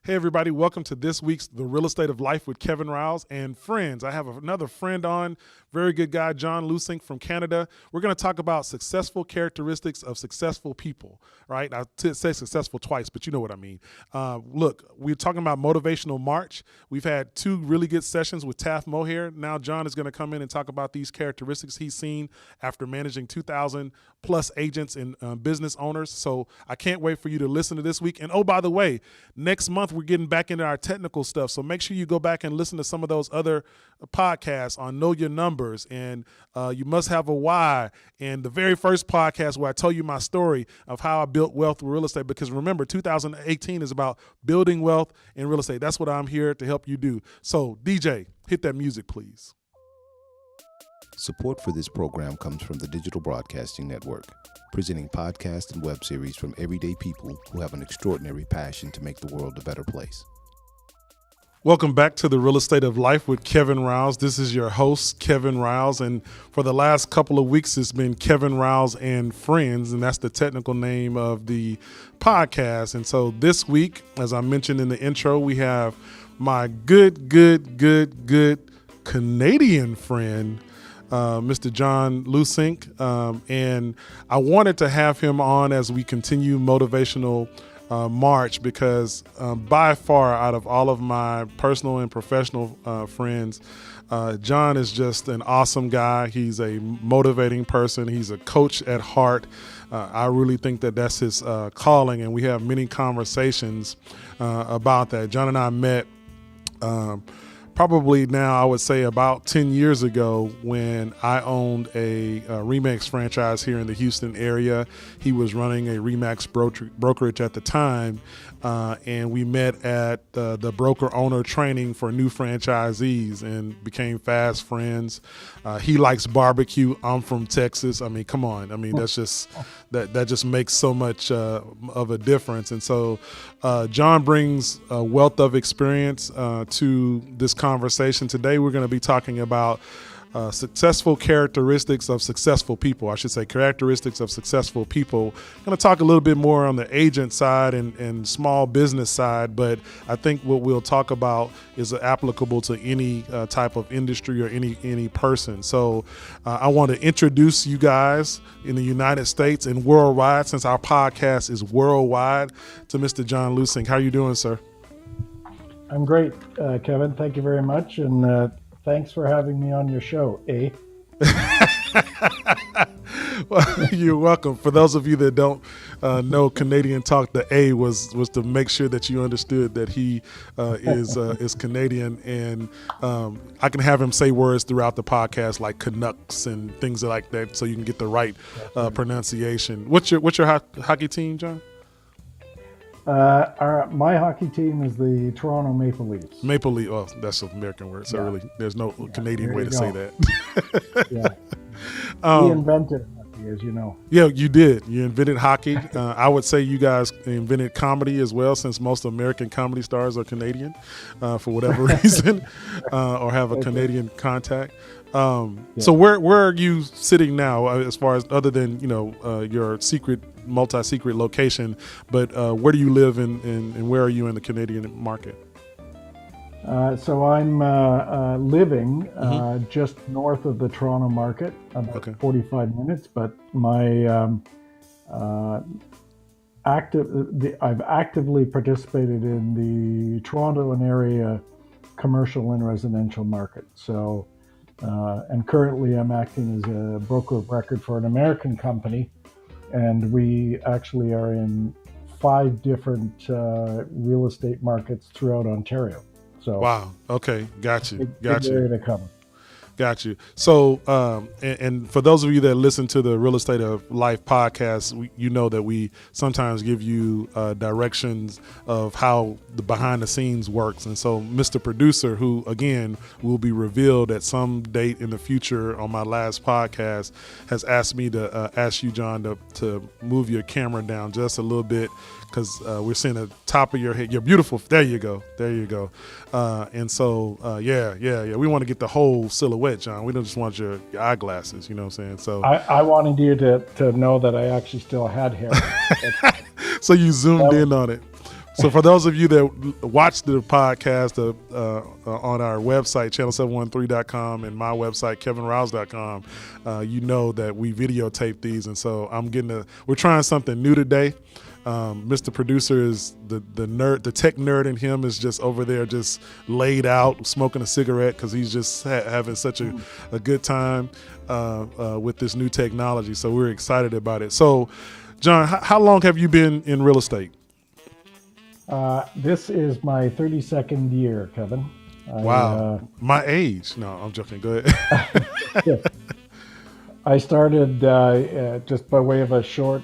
Hey, everybody. Welcome to this week's The Real Estate of Life with Kevin Riles and friends. I have another friend on, very good guy, John Lusink from Canada. We're going to talk about successful characteristics of successful people, right? I say successful twice, but you know what I mean. Look, we're talking about motivational March. We've had two really good sessions with Taft Mohair. Now John is going to come in and talk about these characteristics he's seen after managing 2,000 plus agents and business owners. So I can't wait for you to listen to this week. And oh, by the way, next month we're getting back into our technical stuff. So make sure you go back and listen to some of those other podcasts on Know Your Numbers and You Must Have a Why. And the very first podcast where I tell you my story of how I built wealth with real estate. Because remember, 2018 is about building wealth in real estate. That's what I'm here to help you do. So DJ, hit that music, please. Support for this program comes from the Digital Broadcasting Network, presenting podcasts and web series from everyday people who have an extraordinary passion to make the world a better place. Welcome back to The Real Estate of Life with Kevin Riles. This is your host, Kevin Riles, and for the last couple of weeks, it's been Kevin Riles and Friends, and that's the technical name of the podcast. And so this week, as I mentioned in the intro, we have my good Canadian friend, Mr. John Lusink, and I wanted to have him on as we continue motivational March because by far out of all of my personal and professional friends, John is just an awesome guy. He's a motivating person. He's a coach at heart. I really think that that's his calling, and we have many conversations about that. John and I met probably now I would say about 10 years ago when I owned a RE/MAX franchise here in the Houston area. He was running a RE/MAX brokerage at the time, and we met at the broker owner training for new franchisees and became fast friends. He likes barbecue. I'm from Texas. I mean, come on. I mean, that's just that just makes so much of a difference. And so John brings a wealth of experience to this conversation. Today, we're going to be talking about successful characteristics of successful people. I should say characteristics of successful people. I'm going to talk a little bit more on the agent side and small business side, but I think what we'll talk about is applicable to any type of industry or any person. So I want to introduce you guys in the United States and worldwide, since our podcast is worldwide, to Mr. John Lusink. How are you doing, sir? I'm great, Kevin. Thank you very much. And thanks for having me on your show, eh? Well, you're welcome. For those of you that don't know Canadian talk, the A was to make sure that you understood that he is Canadian, and I can have him say words throughout the podcast like Canucks and things like that, so you can get the right pronunciation. What's your hockey team, John? My hockey team is the Toronto Maple Leafs. Maple Leaf. Oh, that's an American word. So really, there's no Canadian way to say that. We invented hockey, as you know. Yeah, you did. You invented hockey. I would say you guys invented comedy as well, since most American comedy stars are Canadian for whatever reason, or have a Canadian contact. So where are you sitting now, as far as other than your multi-secret location, but where do you live and where are you in the Canadian market? So I'm living just north of the Toronto market, about 45 minutes, but my I've actively participated in the Toronto and area commercial and residential market. So and currently I'm acting as a broker of record for an American company, and we actually are in 5 different real estate markets throughout Ontario. So wow. Okay. Got you. Big area to cover. Got you. So, and for those of you that listen to the Real Estate of Life podcast, you know that we sometimes give you directions of how the behind the scenes works. And so Mr. Producer, who again will be revealed at some date in the future on my last podcast, has asked me to ask you, John, to move your camera down just a little bit, because we're seeing the top of your head. You're beautiful. There you go. And so, we want to get the whole silhouette, John. We don't just want your eyeglasses, you know what I'm saying? So I wanted you to know that I actually still had hair. So you zoomed in on it. So for those of you that watch the podcast on our website, channel713.com, and my website, kevinrouse.com, you know that we videotape these. And so we're trying something new today. Mr. Producer is the nerd, the tech nerd in him is just over there, just laid out, smoking a cigarette because he's just having such a good time with this new technology. So we're excited about it. So, John, how long have you been in real estate? This is my 32nd year, Kevin. Wow, my age. No, I'm joking. Go ahead. I started just by way of a short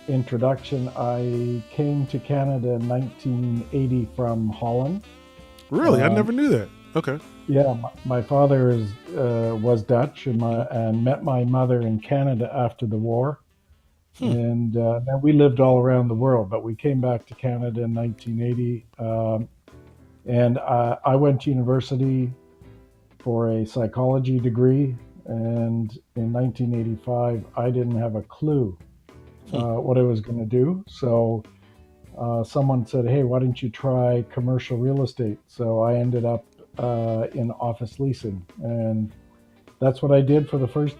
introduction. I came to Canada in 1980 from Holland. Really? I never knew that. Okay. Yeah, my father was Dutch and met my mother in Canada after the war. And then we lived all around the world, but we came back to Canada in 1980. And I went to university for a psychology degree. And in 1985, I didn't have a clue what I was going to do. So someone said, hey, why don't you try commercial real estate? So I ended up in office leasing. And that's what I did for the first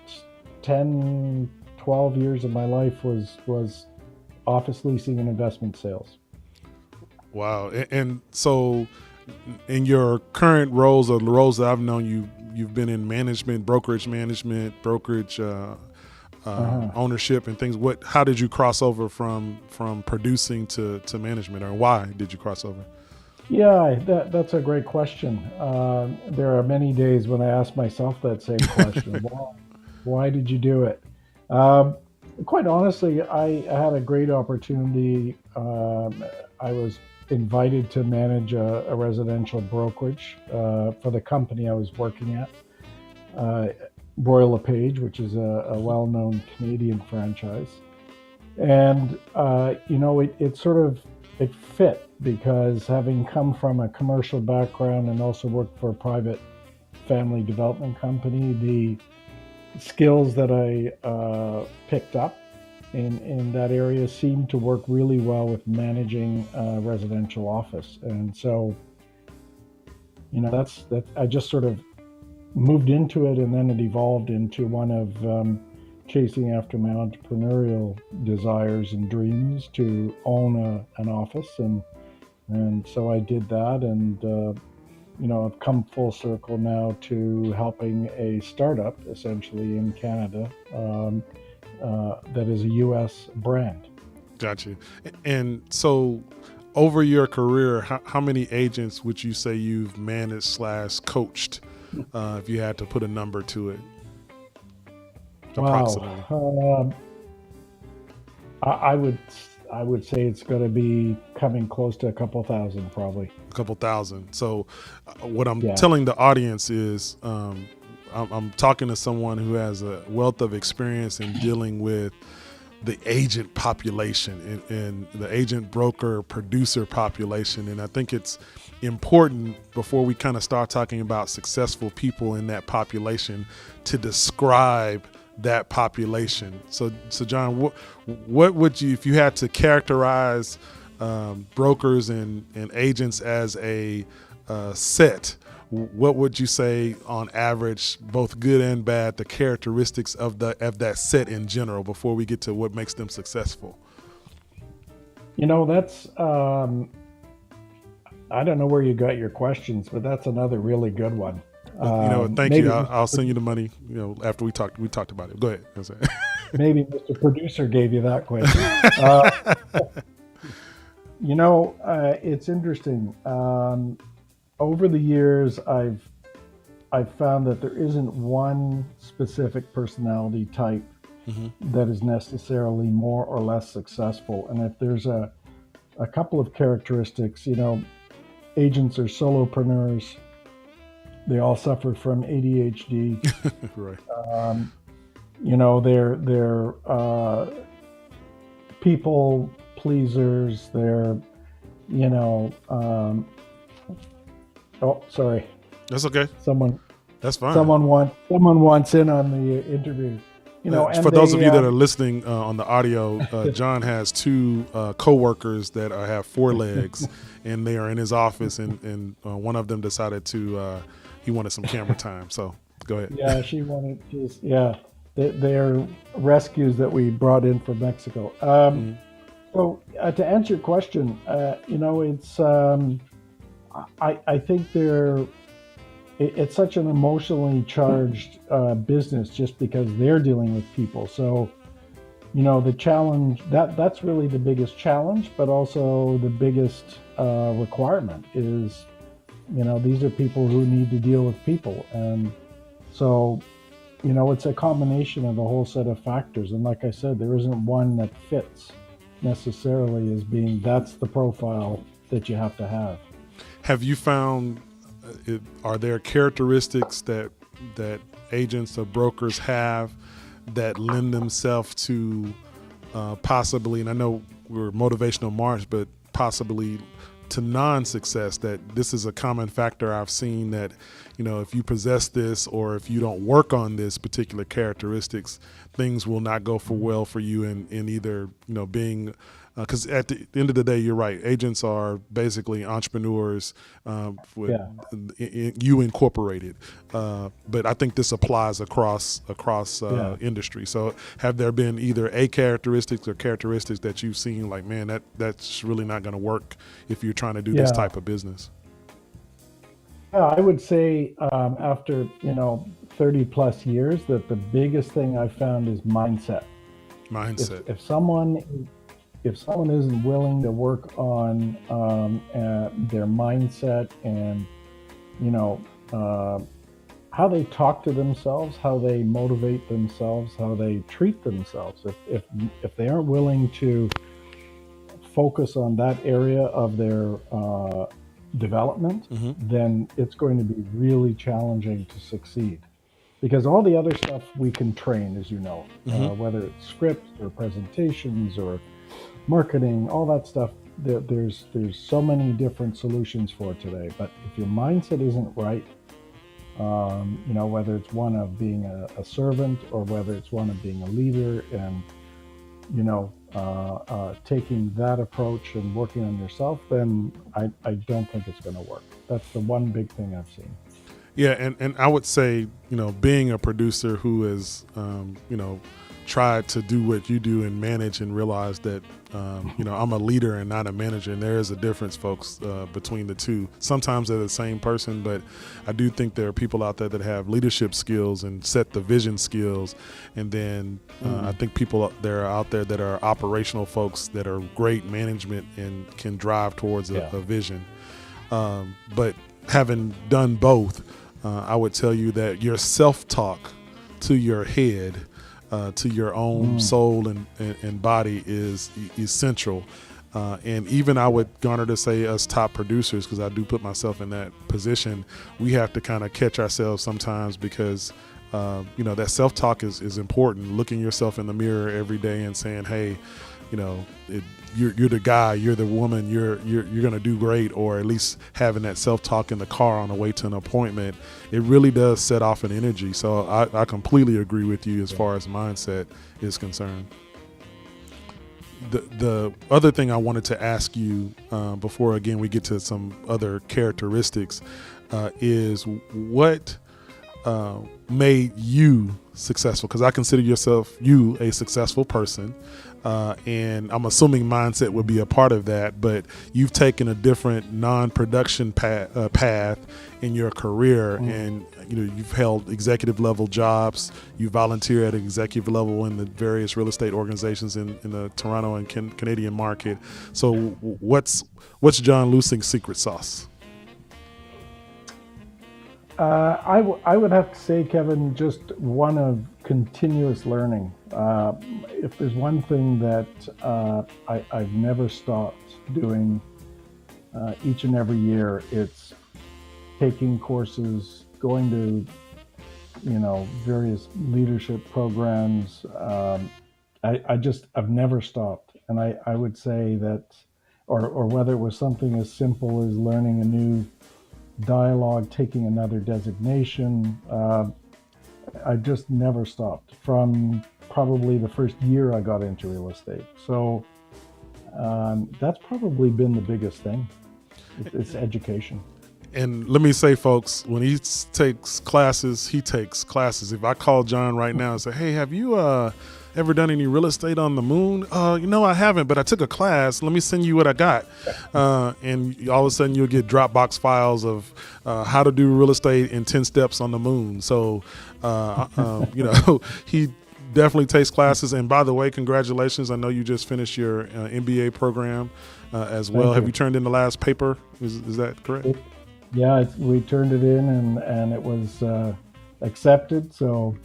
10, 12 years of my life was office leasing and investment sales. Wow. And so in your current roles, or the roles that I've known you've been in management, brokerage, ownership and things. How did you cross over from producing to management, or why did you cross over? Yeah, that's a great question. There are many days when I ask myself that same question. Why did you do it? Quite honestly, I had a great opportunity. I was invited to manage a residential brokerage for the company I was working at, Royal LePage, which is a well-known Canadian franchise. And, it fit because having come from a commercial background and also worked for a private family development company, the skills that I picked up in that area seemed to work really well with managing residential office. And so, that's I just sort of moved into it, and then it evolved into one of chasing after my entrepreneurial desires and dreams to own an office. And so I did that, and I've come full circle now to helping a startup essentially in Canada that is a U.S. brand. Gotcha. And so over your career, how many agents would you say you've managed / coached, if you had to put a number to it? Approximately. Wow. I would say it's going to be coming close to a couple thousand, probably. A couple thousand. So what I'm telling the audience is I'm talking to someone who has a wealth of experience in dealing with the agent population and the agent broker producer population. And I think it's important, before we kind of start talking about successful people in that population, to describe that population. So John, what would you, if you had to characterize brokers and agents as a set, what would you say on average, both good and bad, the characteristics of that set in general, before we get to what makes them successful? That's I don't know where you got your questions, but that's another really good one. Thank you. I'll send you the money, after we talked about it. Go ahead. Maybe Mr. Producer gave you that question. It's interesting. Over the years, I've found that there isn't one specific personality type that is necessarily more or less successful. And if there's a couple of characteristics, agents are solopreneurs. They all suffer from ADHD. Right. They're people pleasers. They're, oh, sorry. That's okay. Someone. That's fine. Someone wants in on the interview. and for those of you that are listening on the audio, John has two coworkers that have four legs, and they are in his office, and one of them decided to he wanted some camera time. So go ahead. Yeah, she wanted just they're rescues that we brought in from Mexico. So to answer your question, it's I think it's such an emotionally charged business just because they're dealing with people. So, the challenge that's really the biggest challenge, but also the biggest requirement is, these are people who need to deal with people. And so, it's a combination of a whole set of factors. And like I said, there isn't one that fits necessarily as being that's the profile that you have to have. Have you found, are there characteristics that agents or brokers have that lend themselves to possibly, and I know we're motivational March, but possibly to non-success, that this is a common factor I've seen that, if you possess this or if you don't work on this particular characteristics, things will not go well for you in either, being, because at the end of the day, you're right. Agents are basically entrepreneurs, with you incorporated. But I think this applies across industry. So have there been either a characteristics or characteristics that you've seen like, man, that's really not going to work if you're trying to do this type of business? Yeah, I would say after 30 plus years that the biggest thing I found is mindset. If someone isn't willing to work on their mindset and how they talk to themselves, how they motivate themselves, how they treat themselves, if they aren't willing to focus on that area of their development, then it's going to be really challenging to succeed. Because all the other stuff we can train, as you know, whether it's scripts or presentations or marketing, all that stuff, there's so many different solutions for today. But if your mindset isn't right, whether it's one of being a servant or whether it's one of being a leader, and taking that approach and working on yourself, then I don't think it's going to work. That's the one big thing I've seen. Yeah, and I would say, being a producer who has, tried to do what you do and manage and realize that, I'm a leader and not a manager, and there is a difference, folks, between the two. Sometimes they're the same person, but I do think there are people out there that have leadership skills and set the vision skills, and then I think people there are out there that are operational folks that are great management and can drive towards a vision. But having done both, I would tell you that your self-talk to your head, to your own soul and body is essential. And even I would garner to say us top producers, because I do put myself in that position, we have to kind of catch ourselves sometimes because, that self-talk is important. Looking yourself in the mirror every day and saying, hey, you're the guy, you're the woman, you're going to do great, or at least having that self-talk in the car on the way to an appointment, it really does set off an energy. So I completely agree with you as far as mindset is concerned. The other thing I wanted to ask you before, again, we get to some other characteristics is what made you successful? Because I consider you a successful person. And I'm assuming mindset would be a part of that, but you've taken a different non-production path in your career, and you've held executive level jobs. You volunteer at executive level in the various real estate organizations in the Toronto and Canadian market. So what's John Lusink's secret sauce? I would have to say, Kevin, just one of continuous learning. If there's one thing that I've never stopped doing each and every year, it's taking courses, going to various leadership programs. I've never stopped, and I would say that, or whether it was something as simple as learning a new dialogue, taking another designation, I just never stopped. From probably the first year I got into real estate. So that's probably been the biggest thing. It's education. And let me say, folks, when he takes classes, he takes classes. If I call John right now and say, hey, have you ever done any real estate on the moon? I haven't, but I took a class. Let me send you what I got. And all of a sudden you'll get Dropbox files of how to do real estate in 10 steps on the moon. So, he definitely takes classes. And by the way, congratulations. I know you just finished your MBA program as well. Have you turned in the last paper? Is that correct? Yeah, we turned it in and it was accepted. So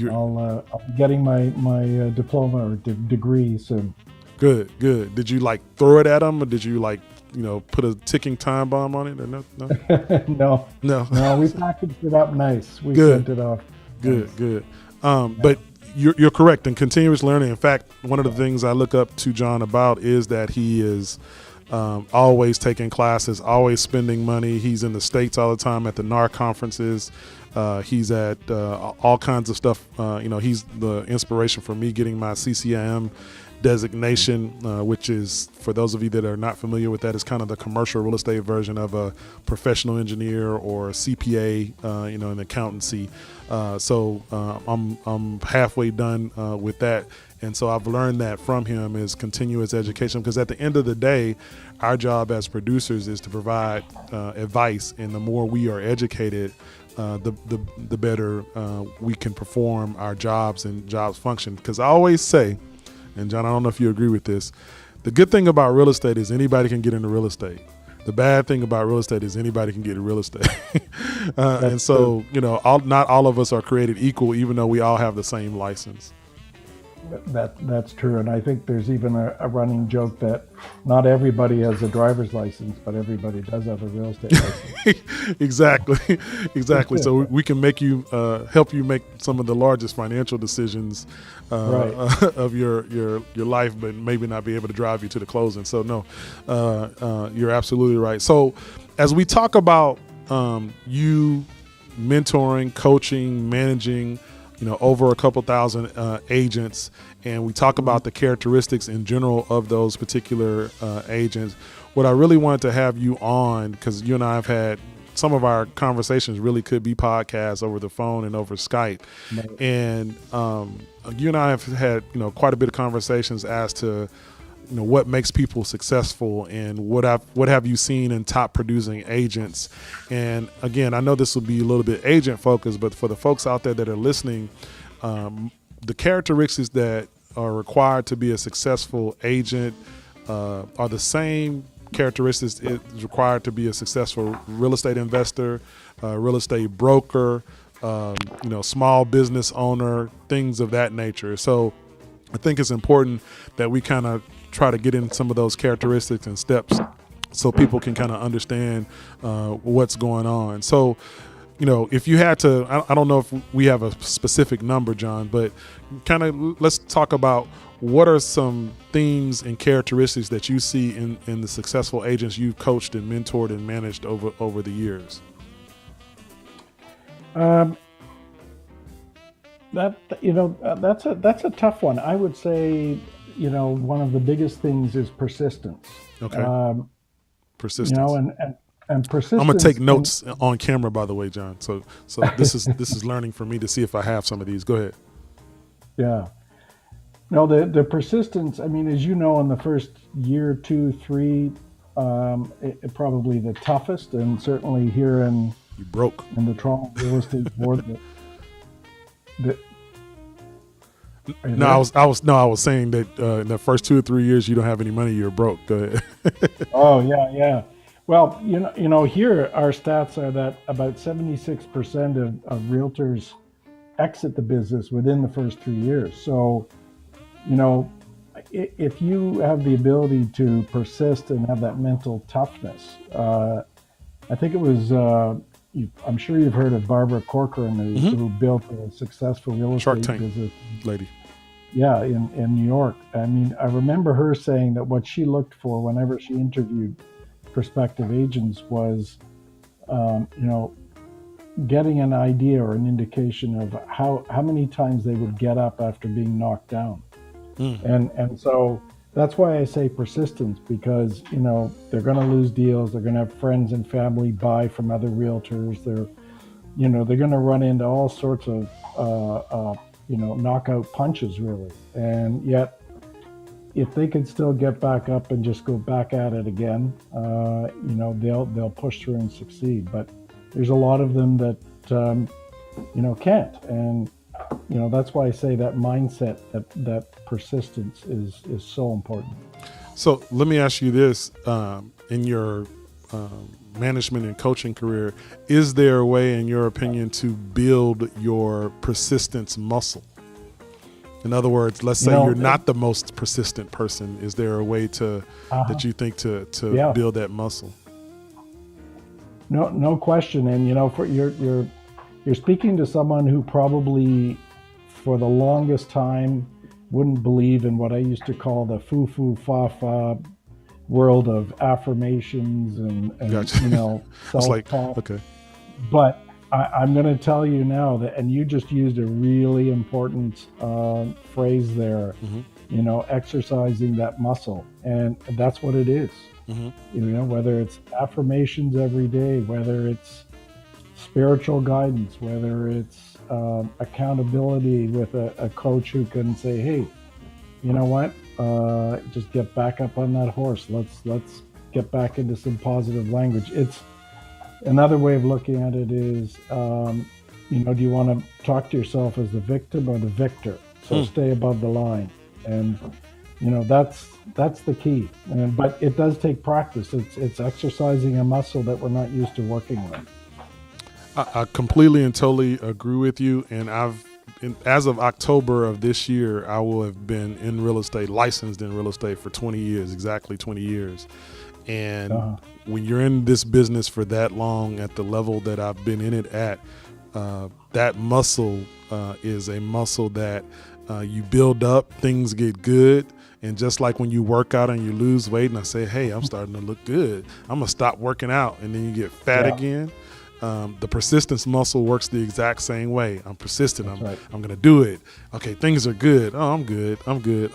I'll be getting my diploma or degree soon. Good. Did you throw it at them, or did you put a ticking time bomb on it? Or no? No. We packaged it up nice. We sent it off. Good. But you're correct in continuous learning. In fact, one of the things I look up to John about is that he is always taking classes, always spending money. He's in the States all the time at the NAR conferences. He's at all kinds of stuff. He's the inspiration for me getting my CCIM designation, which is, for those of you that are not familiar with that, is kind of the commercial real estate version of a professional engineer or a CPA, in accountancy. So I'm halfway done with that. And so I've learned that from him is continuous education, because at the end of the day, our job as producers is to provide advice. And the more we are educated, the better we can perform our jobs and jobs function. Because I always say, and John, I don't know if you agree with this, the good thing about real estate is anybody can get into real estate. The bad thing about real estate is anybody can get into real estate. And so, not all of us are created equal, even though we all have the same license. That's true. And I think there's even a running joke that not everybody has a driver's license, but everybody does have a real estate license. Exactly. So we can make you help you make some of the largest financial decisions of your life, but maybe not be able to drive you to the closing. So no, you're absolutely right. So as we talk about you mentoring, coaching, managing, over a couple thousand agents, and we talk about the characteristics in general of those particular agents. What I really wanted to have you on, because you and I have had some of our conversations really could be podcasts over the phone and over Skype. Right. And you and I have had, quite a bit of conversations as to, what makes people successful and what have you seen in top producing agents. And again, I know this will be a little bit agent focused, but for the folks out there that are listening, the characteristics that are required to be a successful agent are the same characteristics it's required to be a successful real estate investor, real estate broker, small business owner, things of that nature. So I think it's important that we kind of try to get in some of those characteristics and steps so people can kind of understand what's going on. So, if you had to, I don't know if we have a specific number, John, but kind of let's talk about what are some themes and characteristics that you see in the successful agents you've coached and mentored and managed over the years. That's a tough one. I would say, one of the biggest things is persistence. Okay. Persistence. And persistence. I'm gonna take notes on camera, by the way, John. So this is learning for me to see if I have some of these. Go ahead. Yeah. No, the persistence. I mean, as you know, in the first year, 2, 3, it probably the toughest, and certainly here in the Toronto Real Estate Board. I was saying that in the first 2 or 3 years you don't have any money, you're broke. Go ahead. Oh yeah. Well, here our stats are that about 76% of realtors exit the business within the first 3 years. So, if you have the ability to persist and have that mental toughness, I think it was. I'm sure you've heard of Barbara Corcoran, who built a successful real estate business. Lady. Yeah, in New York. I mean, I remember her saying that what she looked for whenever she interviewed prospective agents was, getting an idea or an indication of how many times they would get up after being knocked down. And so that's why I say persistence, because they're going to lose deals. They're going to have friends and family buy from other realtors. They're going to run into all sorts of knockout punches, really. And yet, if they can still get back up and just go back at it again, they'll push through and succeed. But there's a lot of them that can't, and that's why I say that mindset, that persistence is so important. So let me ask you this: in your management and coaching career, is there a way, in your opinion, to build your persistence muscle? In other words, let's say you're not the most persistent person. Is there a way to that you think to build that muscle? No question. And for you're speaking to someone who probably for the longest time wouldn't believe in what I used to call the foo fa world of affirmations and gotcha. self-talk. Okay. But I'm going to tell you now that, and you just used a really important phrase there, exercising that muscle. And that's what it is. Whether it's affirmations every day, whether it's spiritual guidance, whether it's accountability with a coach who can say, hey, you know what, just get back up on that horse. Let's get back into some positive language. It's another way of looking at it is, do you want to talk to yourself as the victim or the victor? So stay above the line. And, that's the key. But it does take practice. It's exercising a muscle that we're not used to working with. I completely and totally agree with you. And as of October of this year, I will have been in real estate, licensed in real estate for 20 years, exactly 20 years. And when you're in this business for that long, at the level that I've been in it at, that muscle is a muscle that you build up, things get good. And just like when you work out and you lose weight and I say, hey, I'm starting to look good, I'm going to stop working out, and then you get fat again. The persistence muscle works the exact same way. I'm persistent. I'm going to do it. Okay, things are good. Oh, I'm good.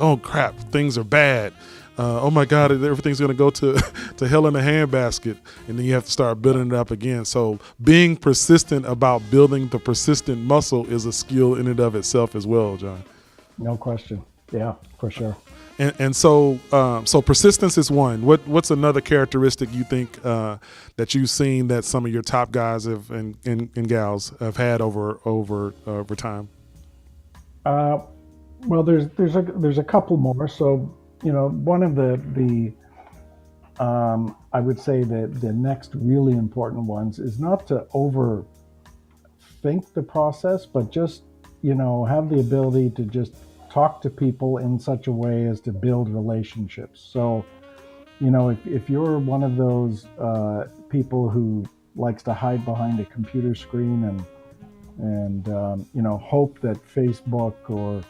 Oh, crap, things are bad. Oh my God, everything's going to go to hell in a handbasket. And then you have to start building it up again. So being persistent about building the persistent muscle is a skill in and of itself as well, John. No question. Yeah, for sure. And so persistence is one. What's another characteristic you think that you've seen that some of your top guys have and gals have had over time? Well, there's a couple more. So one of the I would say that the next really important ones is not to overthink the process, but just have the ability to just talk to people in such a way as to build relationships. So, if you're one of those people who likes to hide behind a computer screen and hope that Facebook or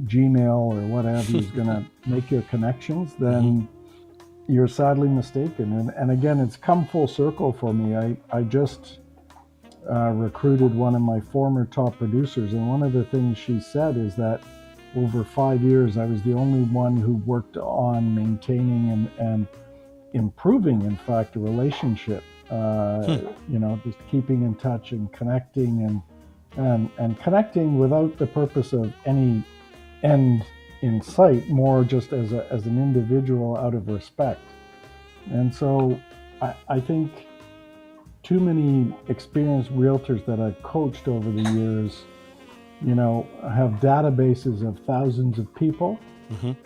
Gmail or whatever is going to make your connections, then you're sadly mistaken. And again, it's come full circle for me. I just recruited one of my former top producers, and one of the things she said is that over 5 years I was the only one who worked on maintaining and improving, in fact, a relationship. Just keeping in touch and connecting and connecting without the purpose of any end in sight, more just as an individual out of respect. And so I think too many experienced realtors that I've coached over the years, have databases of thousands of people,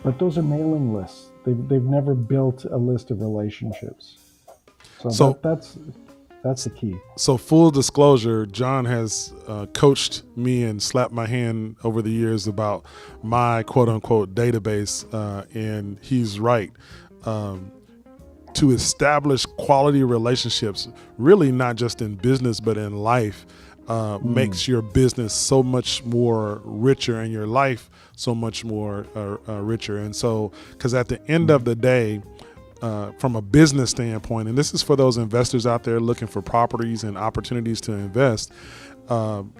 but those are mailing lists. They've never built a list of relationships. So that's the key. So full disclosure, John has coached me and slapped my hand over the years about my quote unquote database, and he's right. To establish quality relationships, really not just in business but in life, makes your business so much more richer and your life so much more richer. And so, because at the end of the day, from a business standpoint, and this is for those investors out there looking for properties and opportunities to invest,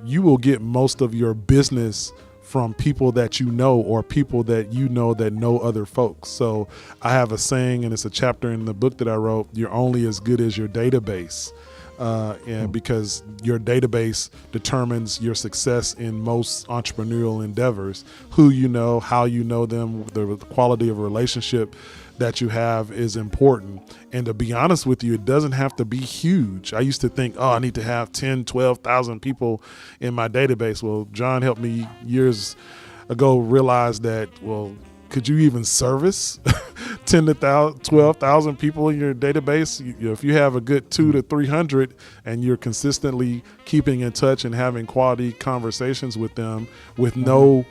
you will get most of your business from people that you know, or people that you know that know other folks. So I have a saying, and it's a chapter in the book that I wrote: you're only as good as your database. And because your database determines your success in most entrepreneurial endeavors. Who you know, how you know them, the quality of relationship that you have is important. And to be honest with you, it doesn't have to be huge. I used to think, I need to have 10, 12,000 people in my database. Well, John helped me years ago realize that, could you even service 10 to 12,000 people in your database? If you have a good 200 to 300 and you're consistently keeping in touch and having quality conversations with them with no,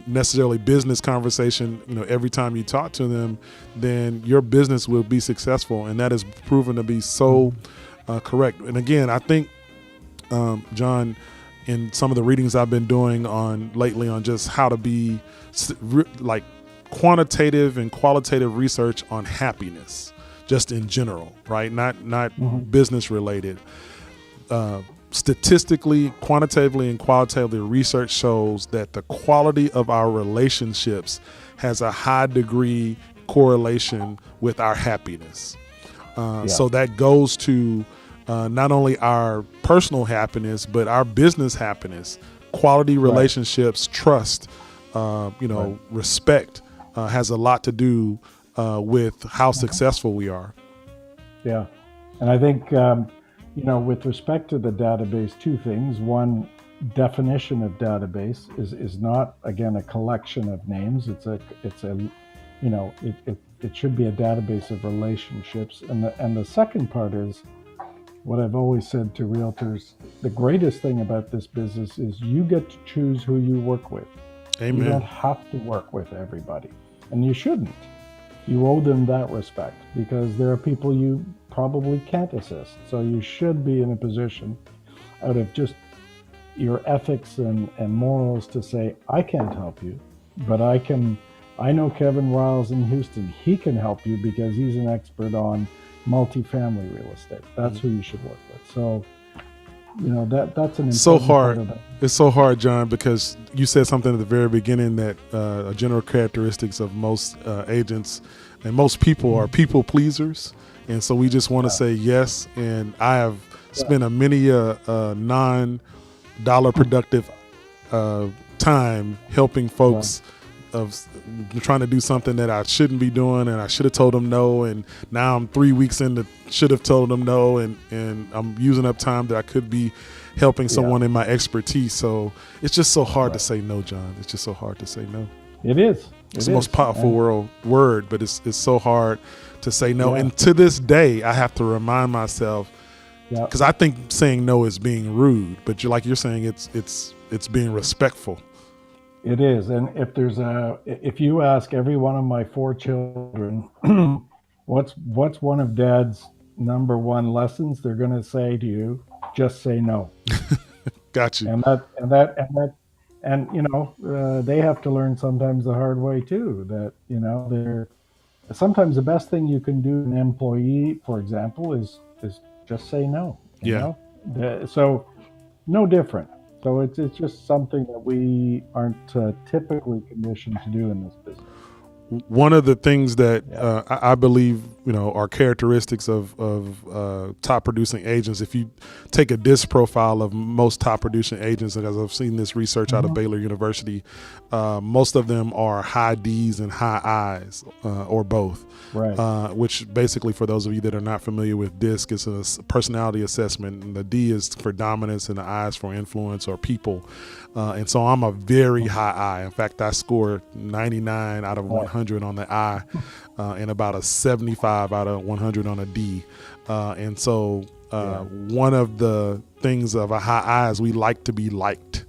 necessarily business conversation, every time you talk to them, then your business will be successful. And that is proven to be so correct. And again, I think, John, in some of the readings I've been doing lately on just how to be like quantitative and qualitative research on happiness, just in general, right? Not business related. Statistically, quantitatively, and qualitatively, research shows that the quality of our relationships has a high degree correlation with our happiness. So that goes to not only our personal happiness, but our business happiness, quality relationships, trust, respect has a lot to do with how successful we are. Yeah. And I think, with respect to the database, two things. One, definition of database is not, again, a collection of names. It should be a database of relationships. And the second part is what I've always said to realtors: the greatest thing about this business is you get to choose who you work with. Amen. You don't have to work with everybody, and you shouldn't. You owe them that respect, because there are people you probably can't assist. So you should be in a position, out of just your ethics and morals, to say, I can't help you, but I know Kevin Wiles in Houston. He can help you because he's an expert on multifamily real estate. That's who you should work with. So, that's an important so hard. Part of it. It's so hard, John, because you said something at the very beginning that a general characteristics of most agents and most people are people pleasers. And so we just want to say yes. And I have spent many non-dollar productive time helping folks of trying to do something that I shouldn't be doing, and I should have told them no, and now I'm 3 weeks into should have told them no, and I'm using up time that I could be helping someone in my expertise. So it's just so hard to say no, John. It's just so hard to say no. It is. It's the most powerful word, but it's so hard to say no. And to this day, I have to remind myself, because I think saying no is being rude, but you're saying it's being respectful. It is. And if you ask every one of my 4 children, what's one of Dad's number one lessons, they're going to say to you, just say no. Got you. And they have to learn sometimes the hard way too, that, they're sometimes the best thing you can do an employee, for example, is just say no. You know? So no different. So it's just something that we aren't typically conditioned to do in this business. One of the things that I believe, are characteristics of top producing agents. If you take a DISC profile of most top producing agents, because I've seen this research out of Baylor University, most of them are high Ds and high Is, or both. Right. Which basically, for those of you that are not familiar with DISC, is a personality assessment, and the D is for dominance and the I is for influence or people. And so I'm a very high I. In fact, I scored 99 out of 100 on the I, and about a 75 out of 100 on a D. And so one of the things of a high I is we like to be liked.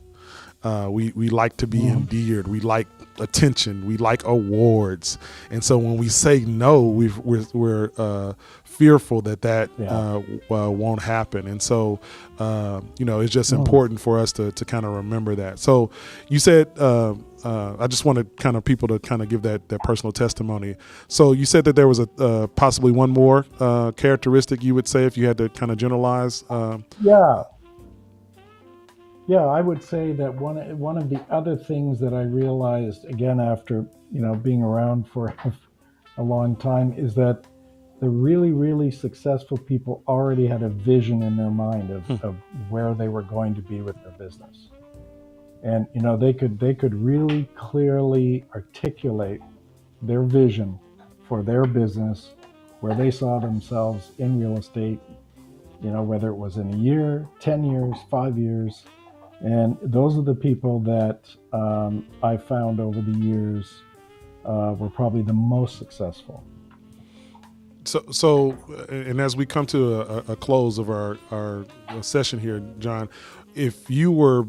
We like to be endeared. We like attention. We like awards. And so when we say no, we're fearful that won't happen. And so, it's just important for us to kind of remember that. So you said, I just wanted kind of people to kind of give that personal testimony. So you said that there was possibly one more characteristic you would say if you had to kind of generalize. Yeah, I would say that one of the other things that I realized, again, after, being around for a long time, is that the really, really successful people already had a vision in their mind of where they were going to be with their business. And, they could really clearly articulate their vision for their business, where they saw themselves in real estate, whether it was in a year, 10 years, 5 years. And those are the people that I found over the years were probably the most successful. So, and as we come to a close of our session here, John, if you were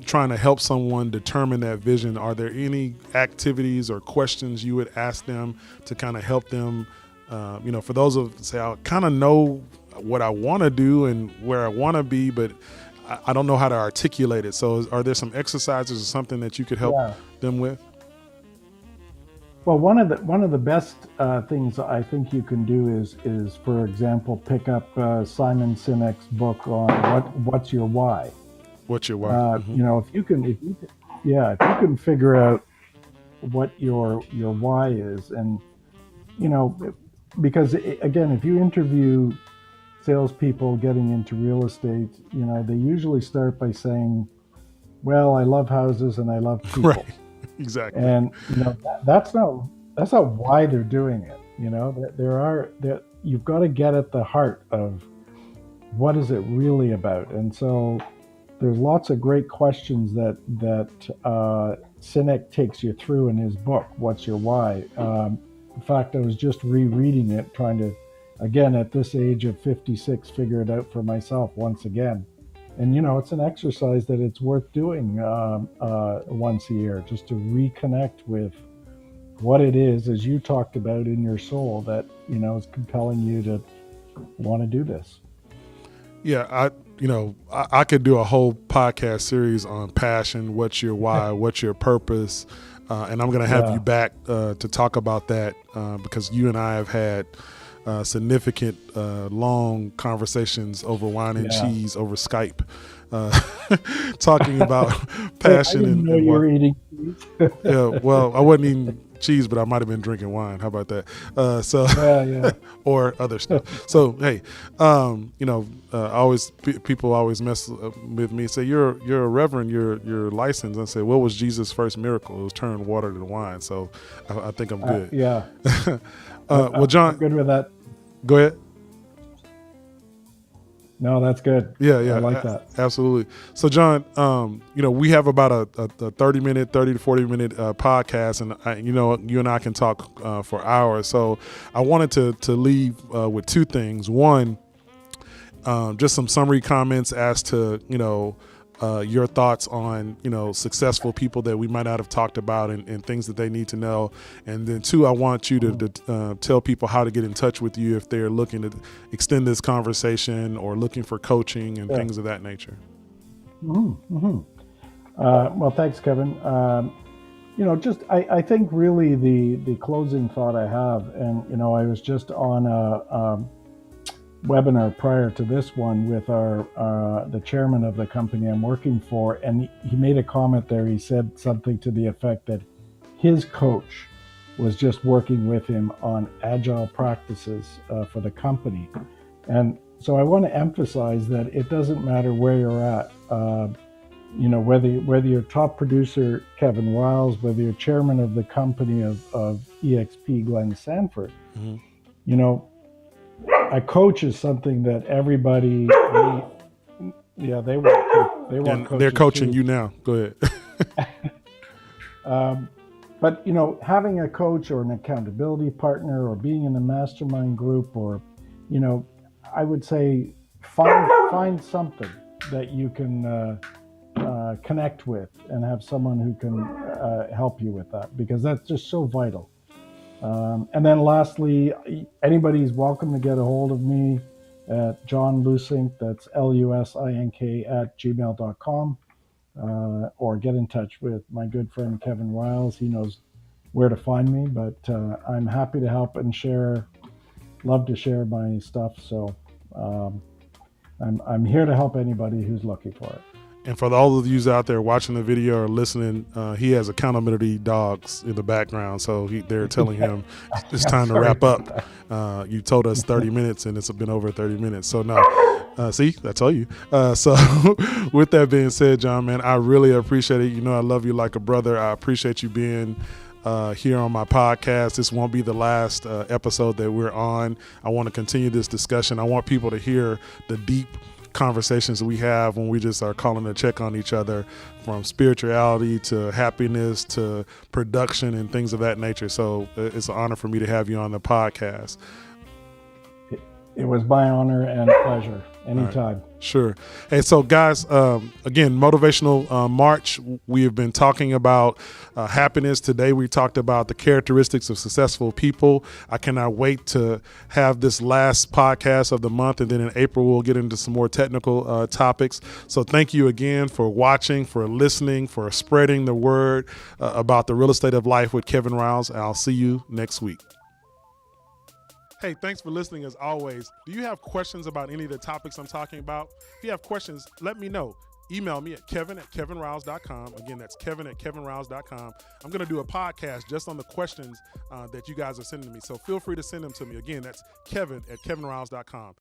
trying to help someone determine that vision, are there any activities or questions you would ask them to kind of help them, for those of say, I kind of know what I want to do and where I want to be, but I don't know how to articulate it. So are there some exercises or something that you could help them with? Well, one of the best things I think you can do is for example, pick up Simon Sinek's book on what's your why. What's your why? If you can figure out what your why is, and because again, if you interview salespeople getting into real estate, they usually start by saying, well, I love houses and I love people. Right. Exactly. And that's not why they're doing it. You've got to get at the heart of what is it really about. And so there's lots of great questions that Sinek takes you through in his book, What's Your Why? In fact, I was just rereading it, trying to, again, at this age of 56, figure it out for myself once again. And, it's an exercise that it's worth doing once a year, just to reconnect with what it is, as you talked about in your soul, that, is compelling you to want to do this. Yeah, I could do a whole podcast series on passion, what's your why, what's your purpose, and I'm going to have you back to talk about that because you and I have had significant long conversations over wine and cheese over Skype, talking about passion. I didn't know you were eating cheese. Yeah, well, I wasn't eating cheese, but I might have been drinking wine. How about that? Or other stuff. So hey, people always mess with me and say you're a reverend, you're licensed. I say, what was Jesus' first miracle? It was turn water to wine. So I think I'm good. Well, John, I'm good with that. Go ahead. No, that's good. Yeah, I like that. Absolutely. So, John, we have about a 30 to 40 minute podcast, and you and I can talk for hours. So, I wanted to leave with two things. One, just some summary comments as to your thoughts on successful people that we might not have talked about and things that they need to know. And then two, I want you to tell people how to get in touch with you if they're looking to extend this conversation or looking for coaching and things of that nature. Well, thanks, Kevin. I think really the closing thought I have, and I was just on a webinar prior to this one with the chairman of the company I'm working for, and he made a comment there. He said something to the effect that his coach was just working with him on agile practices for the company. And so I want to emphasize that it doesn't matter where you're at, whether you're top producer Kevin Wiles, whether you're chairman of the company of EXP Glenn Sanford, a coach is something that everybody, they want. They're coaching too. You now. Go ahead. But having a coach or an accountability partner or being in a mastermind group, or I would say find something that you can connect with and have someone who can help you with that, because that's just so vital. And then lastly, anybody's welcome to get a hold of me at John Lusink, that's Lusink @gmail.com, or get in touch with my good friend Kevin Riles. He knows where to find me, but I'm happy to help and love to share my stuff. So I'm here to help anybody who's looking for it. And for all of you out there watching the video or listening, he has accountability dogs in the background. So they're telling him it's time to wrap up. You told us 30 minutes and it's been over 30 minutes. So no, see, I told you. So with that being said, John, man, I really appreciate it. You know, I love you like a brother. I appreciate you being here on my podcast. This won't be the last episode that we're on. I want to continue this discussion. I want people to hear the deep conversations we have when we just are calling to check on each other, from spirituality to happiness to production and things of that nature. So it's an honor for me to have you on the podcast. It was my honor and pleasure. Anytime. Right. Sure. Hey, so guys, again, Motivational March, we have been talking about happiness. Today we talked about the characteristics of successful people. I cannot wait to have this last podcast of the month, and then in April we'll get into some more technical topics. So thank you again for watching, for listening, for spreading the word about the real estate of life with Kevin Riles. I'll see you next week. Hey, thanks for listening as always. Do you have questions about any of the topics I'm talking about? If you have questions, let me know. Email me at kevin@kevinriles.com. Again, that's kevin@kevinriles.com. I'm going to do a podcast just on the questions that you guys are sending me. So feel free to send them to me. Again, that's kevin@kevinriles.com.